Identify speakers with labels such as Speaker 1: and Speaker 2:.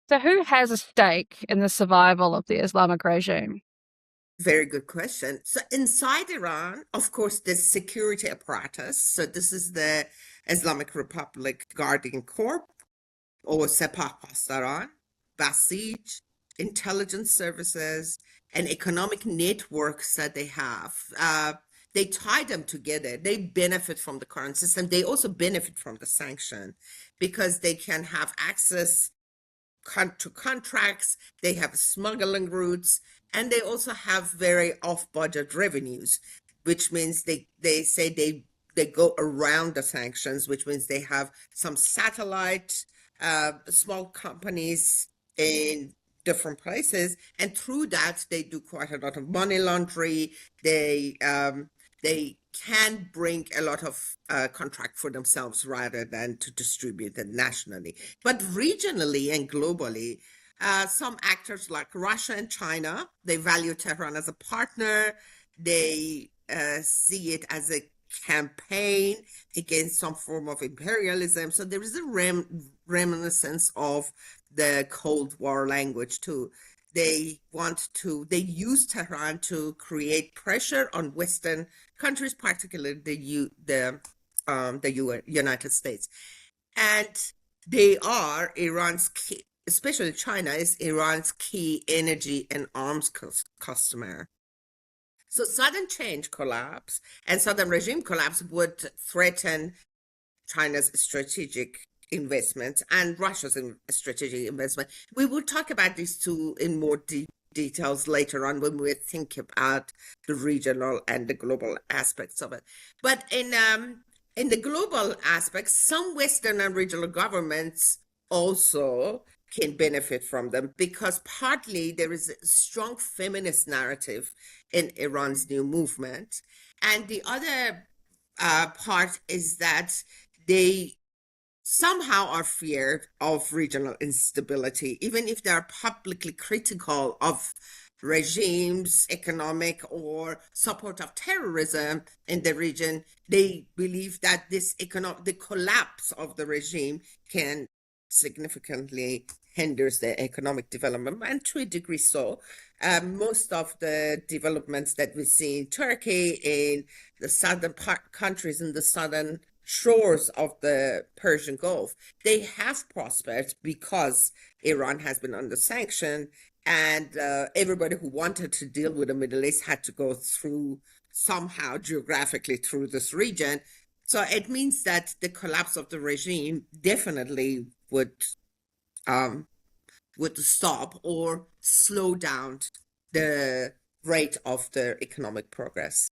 Speaker 1: So, who has a stake in the survival of the Islamic regime?
Speaker 2: Very good question. So inside Iran, of course, there's security apparatus. So this is the Islamic Republic Guardian Corps or Sepah Pastaran, Basij, intelligence services, and economic networks that they have. They tie them together. They benefit from the current system. They also benefit from the sanction because they can have access to contracts, they have smuggling routes, and they also have very off-budget revenues, which means they say they go around the sanctions, which means they have some satellite small companies in different places, and through that they do quite a lot of money laundering. They can bring a lot of contract for themselves rather than to distribute it nationally. But regionally and globally, some actors like Russia and China, they value Tehran as a partner. They see it as a campaign against some form of imperialism. So there is a reminiscence of the Cold War language too. They use Tehran to create pressure on Western countries, particularly the United States. And they are Iran's key, especially China is Iran's key energy and arms customer. So sudden change collapse and sudden regime collapse would threaten China's strategic investment and Russia's strategic investment. We will talk about these two in more details later on when we think about the regional and the global aspects of it. But in the global aspects, some Western and regional governments also can benefit from them because partly there is a strong feminist narrative in Iran's new movement. And the other part is that they somehow are feared of regional instability, even if they are publicly critical of regimes, economic or support of terrorism in the region. They believe that the collapse of the regime can significantly hinders the economic development, and to a degree so. Most of the developments that we see in Turkey, in the southern countries in the southern shores of the Persian Gulf, they have prospered because Iran has been under sanction, and everybody who wanted to deal with the Middle East had to go through somehow geographically through this region. So it means that the collapse of the regime definitely um, would stop or slow down the rate of the economic progress.